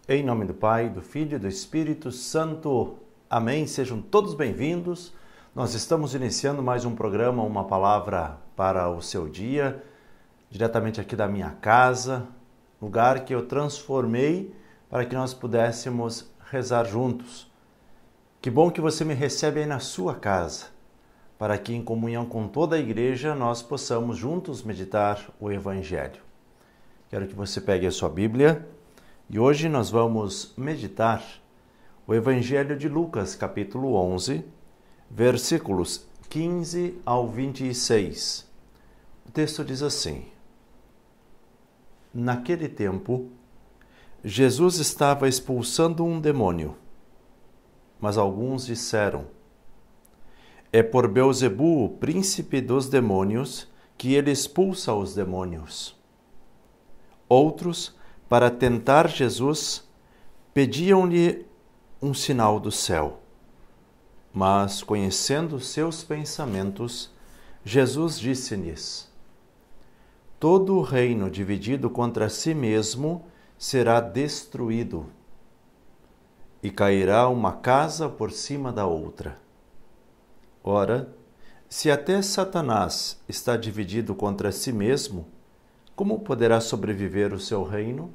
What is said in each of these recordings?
Em nome do Pai, do Filho e do Espírito Santo. Amém. Sejam todos bem-vindos. Nós estamos iniciando mais um programa, uma palavra para o seu dia, diretamente aqui da minha casa, lugar que eu transformei para que nós pudéssemos rezar juntos. Que bom que você me recebe aí na sua casa, para que em comunhão com toda a igreja nós possamos juntos meditar o Evangelho. Quero que você pegue a sua Bíblia. E hoje nós vamos meditar o Evangelho de Lucas, capítulo 11, versículos 15 ao 26. O texto diz assim: Naquele tempo, Jesus estava expulsando um demônio, mas alguns disseram: É por Beelzebu, o príncipe dos demônios, que ele expulsa os demônios. Outros, para tentar Jesus, pediam-lhe um sinal do céu. Mas, conhecendo seus pensamentos, Jesus disse-lhes: Todo o reino dividido contra si mesmo será destruído, e cairá uma casa por cima da outra. Ora, se até Satanás está dividido contra si mesmo, como poderá sobreviver o seu reino?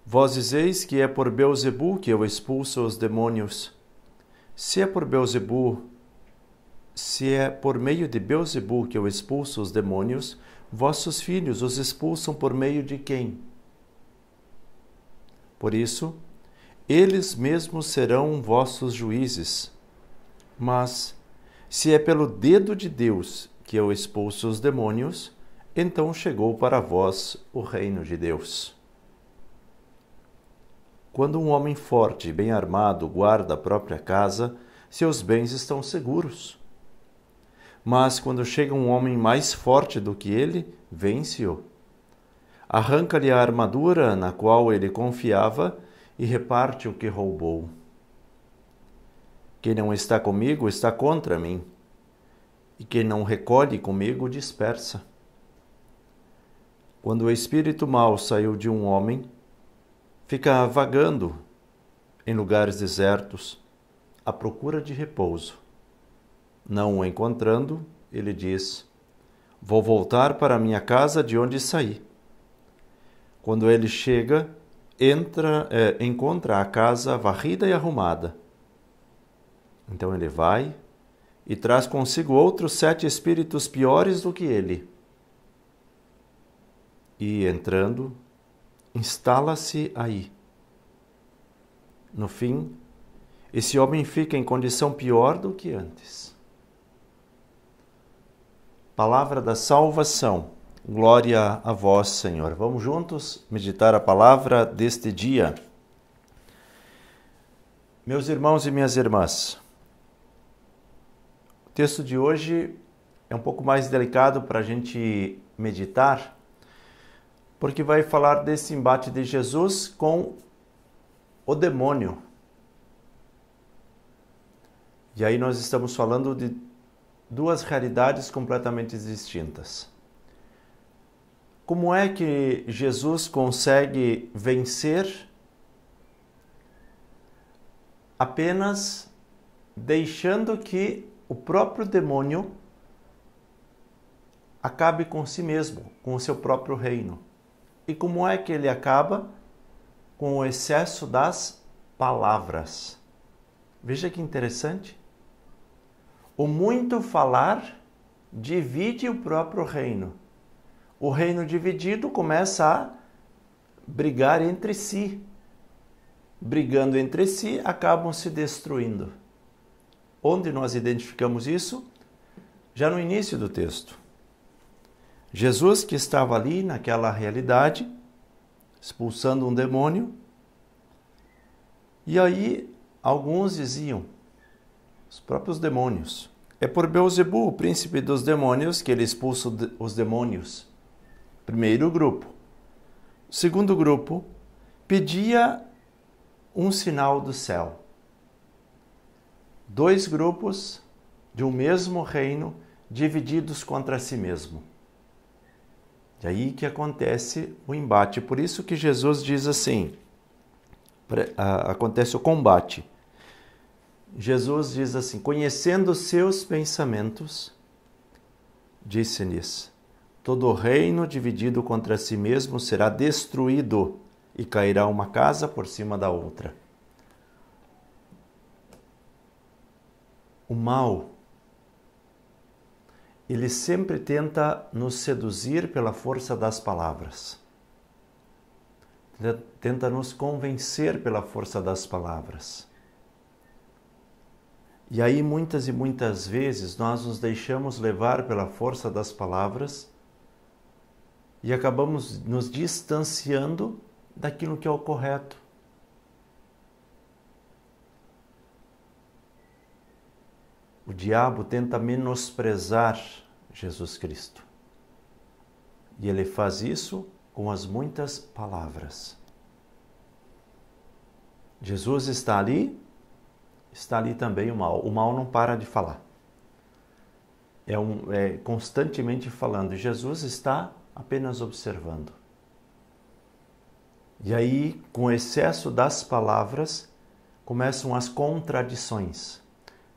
Vós dizeis que é por Beelzebu que eu expulso os demônios. Se é por meio de Beelzebu que eu expulso os demônios, vossos filhos os expulsam por meio de quem? Por isso, eles mesmos serão vossos juízes. Mas, se é pelo dedo de Deus que eu expulso os demônios, então chegou para vós o reino de Deus. Quando um homem forte e bem armado guarda a própria casa, seus bens estão seguros. Mas quando chega um homem mais forte do que ele, vence-o. Arranca-lhe a armadura na qual ele confiava e reparte o que roubou. Quem não está comigo está contra mim, e quem não recolhe comigo dispersa. Quando o espírito mau saiu de um homem, fica vagando em lugares desertos, à procura de repouso. Não o encontrando, ele diz: Vou voltar para a minha casa de onde saí. Quando ele chega, encontra a casa varrida e arrumada. Então ele vai e traz consigo outros 7 espíritos piores do que ele. E, entrando, instala-se aí. No fim, esse homem fica em condição pior do que antes. Palavra da salvação. Glória a vós, Senhor. Vamos juntos meditar a palavra deste dia. Meus irmãos e minhas irmãs, o texto de hoje é um pouco mais delicado para a gente meditar, porque vai falar desse embate de Jesus com o demônio. E aí nós estamos falando de duas realidades completamente distintas. Como é que Jesus consegue vencer apenas deixando que o próprio demônio acabe com si mesmo, com o seu próprio reino? E como é que ele acaba? Com o excesso das palavras. Veja que interessante. O muito falar divide o próprio reino. O reino dividido começa a brigar entre si. Brigando entre si, acabam se destruindo. Onde nós identificamos isso? Já no início do texto. Jesus, que estava ali naquela realidade, expulsando um demônio, e aí alguns diziam, os próprios demônios: É por Beelzebu, o príncipe dos demônios, que ele expulsa os demônios. Primeiro grupo. O segundo grupo pedia um sinal do céu. 2 grupos de um mesmo reino divididos contra si mesmo. E aí que acontece o embate. Por isso que Jesus diz assim: acontece o combate. Jesus diz assim: conhecendo seus pensamentos, disse-lhes: todo reino dividido contra si mesmo será destruído e cairá uma casa por cima da outra. O mal, ele sempre tenta nos seduzir pela força das palavras. Tenta nos convencer pela força das palavras. E aí, muitas e muitas vezes, nós nos deixamos levar pela força das palavras e acabamos nos distanciando daquilo que é o correto. O diabo tenta menosprezar Jesus Cristo. E ele faz isso com as muitas palavras. Jesus está ali também o mal. O mal não para de falar. É constantemente falando. Jesus está apenas observando. E aí, com o excesso das palavras, começam as contradições.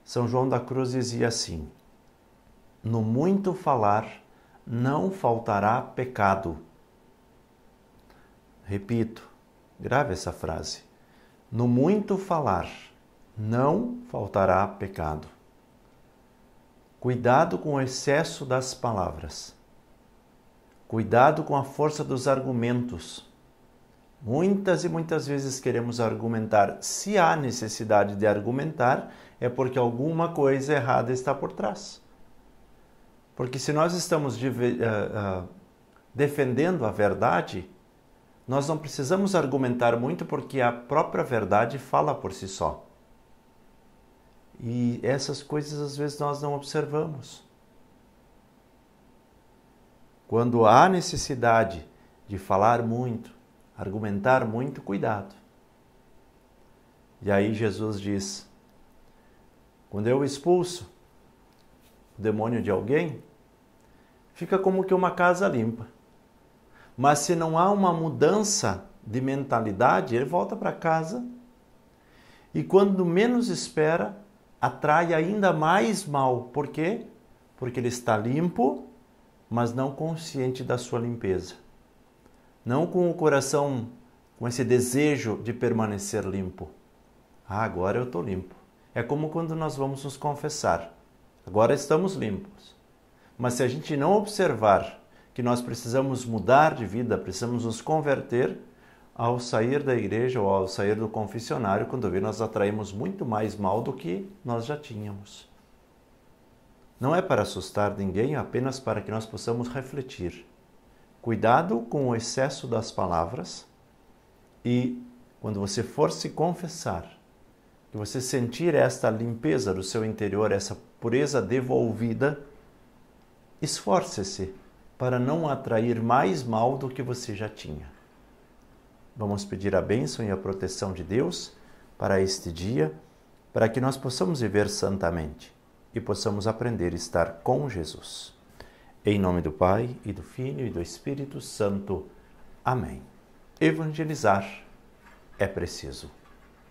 São João da Cruz dizia assim: no muito falar não faltará pecado. Repito, grave essa frase. No muito falar não faltará pecado. Cuidado com o excesso das palavras. Cuidado com a força dos argumentos. Muitas e muitas vezes queremos argumentar. Se há necessidade de argumentar, é porque alguma coisa errada está por trás. Porque se nós estamos defendendo a verdade, nós não precisamos argumentar muito, porque a própria verdade fala por si só. E essas coisas às vezes nós não observamos. Quando há necessidade de falar muito, argumentar muito, cuidado. E aí Jesus diz: quando eu expulso o demônio de alguém, fica como que uma casa limpa. Mas se não há uma mudança de mentalidade, ele volta para casa e quando menos espera, atrai ainda mais mal. Por quê? Porque ele está limpo, mas não consciente da sua limpeza. Não com o coração, com esse desejo de permanecer limpo. Ah, agora eu estou limpo. É como quando nós vamos nos confessar. Agora estamos limpos. Mas se a gente não observar que nós precisamos mudar de vida, precisamos nos converter, ao sair da igreja ou ao sair do confessionário, quando vê, nós atraímos muito mais mal do que nós já tínhamos. Não é para assustar ninguém, é apenas para que nós possamos refletir. Cuidado com o excesso das palavras e, quando você for se confessar, que você sentir esta limpeza do seu interior, essa pureza devolvida, esforce-se para não atrair mais mal do que você já tinha. Vamos pedir a bênção e a proteção de Deus para este dia, para que nós possamos viver santamente e possamos aprender a estar com Jesus. Em nome do Pai, e do Filho, e do Espírito Santo. Amém. Evangelizar é preciso.